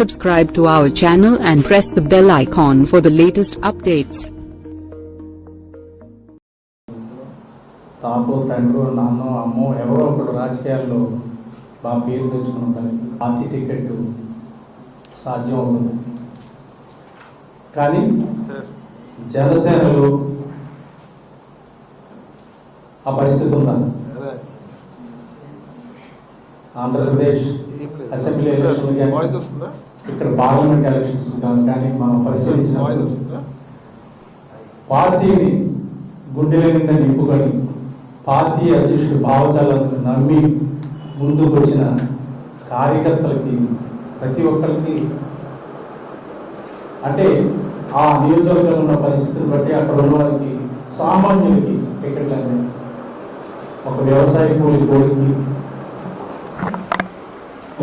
subscribe to our channel and press the bell icon for the latest updates. తాతో తండ్రు నాన్నో అమ్మో ఎవరో ఒకరు రాజకీయాల్లో బాగా పేరు తెచ్చుకుని పార్టీ టికెట్ సాధ్యం అవుతుంది. కానీ జనసేనలో ఆ పరిస్థితి ఉండాలి. ఆంధ్రప్రదేశ్ అసెంబ్లీ ఎలక్షన్ ఇక్కడ పార్లమెంట్ ఎలక్షన్స్ కానీ మనం పరిశీలించిన పార్టీని గుండెల నిండా నింపుకొని పార్టీ అధ్యక్షుడు భావజాలను నమ్మి ముందుకు వచ్చిన కార్యకర్తలకి ప్రతి ఒక్కరికి అంటే ఆ నియోజకవర్గంలో ఉన్న పరిస్థితులను బట్టి అక్కడ ఉన్న వారికి సామాన్యులకి టికెట్లు అనేది ఒక వ్యవసాయ కూలి కోడికి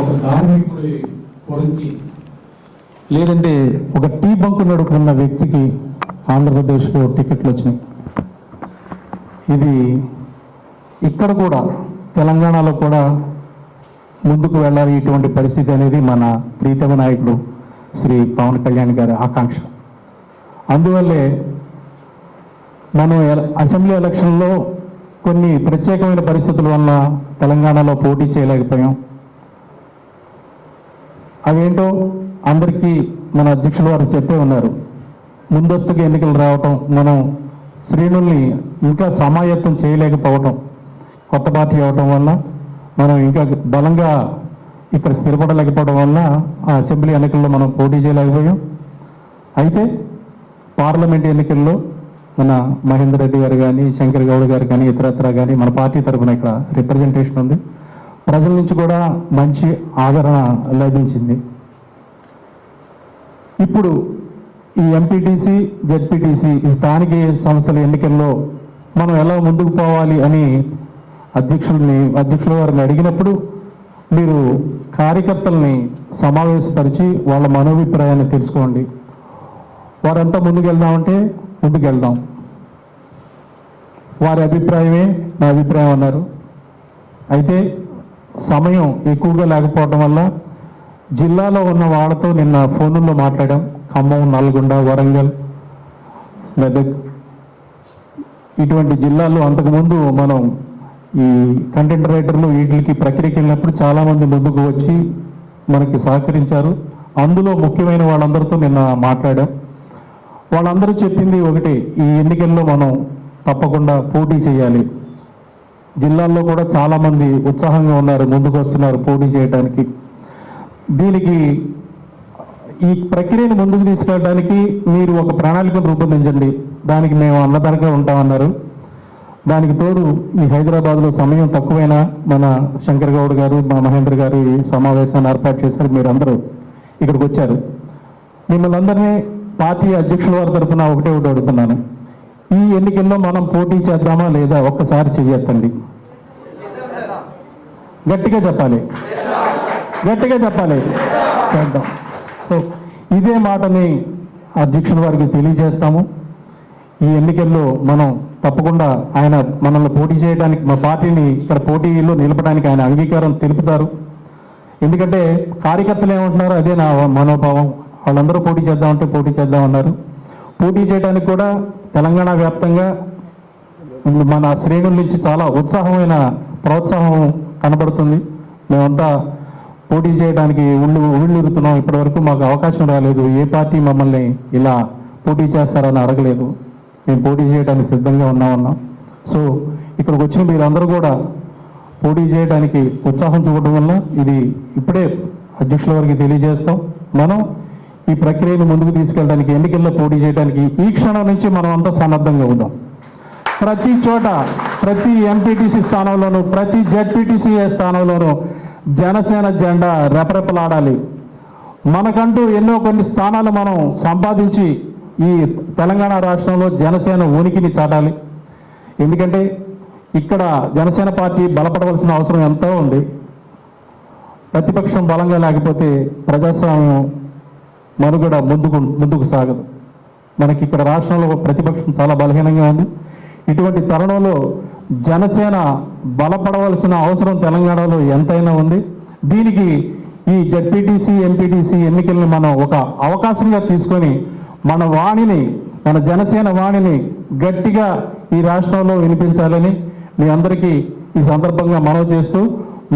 ఒక కార్మికుడి కొడుక్కి లేదంటే ఒక టీ బంకు నడుపుకున్న వ్యక్తికి ఆంధ్రప్రదేశ్లో టికెట్లు వచ్చినాయి. ఇది ఇక్కడ కూడా తెలంగాణలో కూడా ముందుకు వెళ్ళాలి ఇటువంటి పరిస్థితి అనేది మన ప్రీతమ నాయకుడు శ్రీ పవన్ కళ్యాణ్ గారి ఆకాంక్ష. అందువల్లే మనం అసెంబ్లీ ఎలక్షన్లో కొన్ని ప్రత్యేకమైన పరిస్థితుల వల్ల తెలంగాణలో పోటీ చేయలేకపోయాం. అవేంటో అందరికీ మన అధ్యక్షుల వారు చెప్పే ఉన్నారు. ముందస్తుగా ఎన్నికలు రావటం, మనం శ్రేణుల్ని ఇంకా సమాయత్తం చేయలేకపోవటం, కొత్త పార్టీ అవటం వల్ల మనం ఇంకా బలంగా ఇక్కడ స్థిరపడలేకపోవడం వల్ల ఆ అసెంబ్లీ ఎన్నికల్లో మనం పోటీ చేయలేకపోయాం. అయితే పార్లమెంట్ ఎన్నికల్లో మన మహేందర్ రెడ్డి గారు కానీ, శంకర్ గౌడ్ గారు కానీ, ఇతరత్ర కానీ మన పార్టీ తరఫున ఇక్కడ రిప్రజెంటేషన్ ఉంది. ప్రజల నుంచి కూడా మంచి ఆదరణ లభించింది. ఇప్పుడు ఈ ఎంపీటీసీ, జెడ్పీటీసీ ఈ స్థానిక సంస్థల ఎన్నికల్లో మనం ఎలా ముందుకు పోవాలి అని అధ్యక్షుల వారిని అడిగినప్పుడు మీరు కార్యకర్తల్ని సమావేశపరిచి వాళ్ళ మనోభిప్రాయాన్ని తెలుసుకోండి. వారంతా ముందుకెళ్దామంటే ముందుకెళ్దాం, వారి అభిప్రాయమే నా అభిప్రాయం అన్నారు. అయితే సమయం ఎక్కువగా లేకపోవడం వల్ల జిల్లాలో ఉన్న వాళ్ళతో నిన్న ఫోన్లో మాట్లాడాం. ఖమ్మం, నల్గొండ, వరంగల్, మెదక్ ఇటువంటి జిల్లాల్లో అంతకుముందు మనం ఈ కంటెంట్ రైటర్లు వీటికి ప్రక్రియకి వెళ్ళినప్పుడు చాలామంది ముందుకు వచ్చి మనకి సహకరించారు. అందులో ముఖ్యమైన వాళ్ళందరితో నిన్న మాట్లాడాం. వాళ్ళందరూ చెప్పింది ఒకటి, ఈ ఎన్నికల్లో మనం తప్పకుండా పోటీ చేయాలి. జిల్లాల్లో కూడా చాలామంది ఉత్సాహంగా ఉన్నారు, ముందుకు వస్తున్నారు పోటీ చేయడానికి. దీనికి ఈ ప్రక్రియను ముందుకు తీసుకెళ్ళడానికి మీరు ఒక ప్రణాళికను రూపొందించండి, దానికి మేము అన్నదానిగా ఉంటామన్నారు. దానికి తోడు ఈ హైదరాబాద్లో సమయం తక్కువైనా మన శంకర్ గౌడ్ గారు, మా మహేంద్ర గారు ఈ సమావేశాన్ని ఏర్పాటు చేశారు. మీరు అందరూ ఇక్కడికి వచ్చారు. మిమ్మల్ని అందరినీ పార్టీ అధ్యక్షుల వారి తరఫున ఒకటే అడుగుతున్నాను, ఈ ఎన్నికల్లో మనం పోటీ చేద్దామా లేదా ఒక్కసారి చెయ్యొద్దండి. గట్టిగా చెప్పాలి, గట్టిగా చెప్పాలి, చేద్దాం. సో ఇదే మాటని అధ్యక్షుల వారికి తెలియజేస్తాము. ఈ ఎన్నికల్లో మనం తప్పకుండా ఆయన మనల్ని పోటీ చేయడానికి, మా పార్టీని ఇక్కడ పోటీలో నిలపడానికి ఆయన అంగీకారం తెలుపుతారు. ఎందుకంటే కార్యకర్తలు ఏమంటున్నారో అదే నా మనోభావం. వాళ్ళందరూ పోటీ చేద్దామంటే పోటీ చేద్దామన్నారు. పోటీ చేయడానికి కూడా తెలంగాణ వ్యాప్తంగా మన శ్రేణుల నుంచి చాలా ఉత్సాహమైన ప్రోత్సాహం కనబడుతుంది. మేమంతా పోటీ చేయడానికి ఉళ్ళురుతున్నాం. ఇప్పటివరకు మాకు అవకాశం రాలేదు. ఏ పార్టీ మమ్మల్ని ఇలా పోటీ చేస్తారని అడగలేదు. మేము పోటీ చేయడానికి సిద్ధంగా ఉన్నామన్నాం. సో ఇక్కడికి వచ్చిన మీరందరూ కూడా పోటీ చేయడానికి ఉత్సాహం చూపడం వల్ల ఇది ఇప్పుడే అధ్యక్షుల వారికి తెలియజేస్తాం. మనం ఈ ప్రక్రియను ముందుకు తీసుకెళ్ళడానికి, ఎన్నికల్లో పోటీ చేయడానికి ఈ క్షణం నుంచి మనం అంతా సన్నద్ధంగా ఉందాం. ప్రతి చోట, ప్రతి ఎంపీటీసీ స్థానంలోనూ, ప్రతి జెడ్పీటీసీ స్థానంలోనూ జనసేన జెండా రెపరెపలాడాలి. మనకంటూ ఎన్నో కొన్ని స్థానాలు మనం సంపాదించి ఈ తెలంగాణ రాష్ట్రంలో జనసేన ఉనికిని చాటాలి. ఎందుకంటే ఇక్కడ జనసేన పార్టీ బలపడవలసిన అవసరం ఎంతో ఉంది. ప్రతిపక్షం బలంగా లేకపోతే ప్రజాస్వామ్యం మనుగడ ముందుకు సాగదు. మనకి ఇక్కడ రాష్ట్రంలో ప్రతిపక్షం చాలా బలహీనంగా ఉంది. ఇటువంటి తరుణంలో జనసేన బలపడవలసిన అవసరం తెలంగాణలో ఎంతైనా ఉంది. దీనికి ఈ జెడ్పీటీసీ ఎంపీటీసీ ఎన్నికలను మనం ఒక అవకాశంగా తీసుకొని మన వాణిని, మన జనసేన వాణిని గట్టిగా ఈ రాష్ట్రంలో వినిపించాలని మీ అందరికీ ఈ సందర్భంగా మనవి చేస్తూ,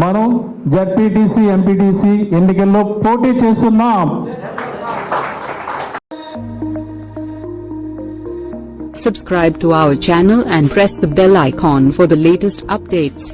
మనం జెడ్పీటీసీ ఎంపీటీసీ ఎన్నికల్లో పోటీ చేస్తున్నాం. Subscribe to our channel and press the bell icon for the latest updates.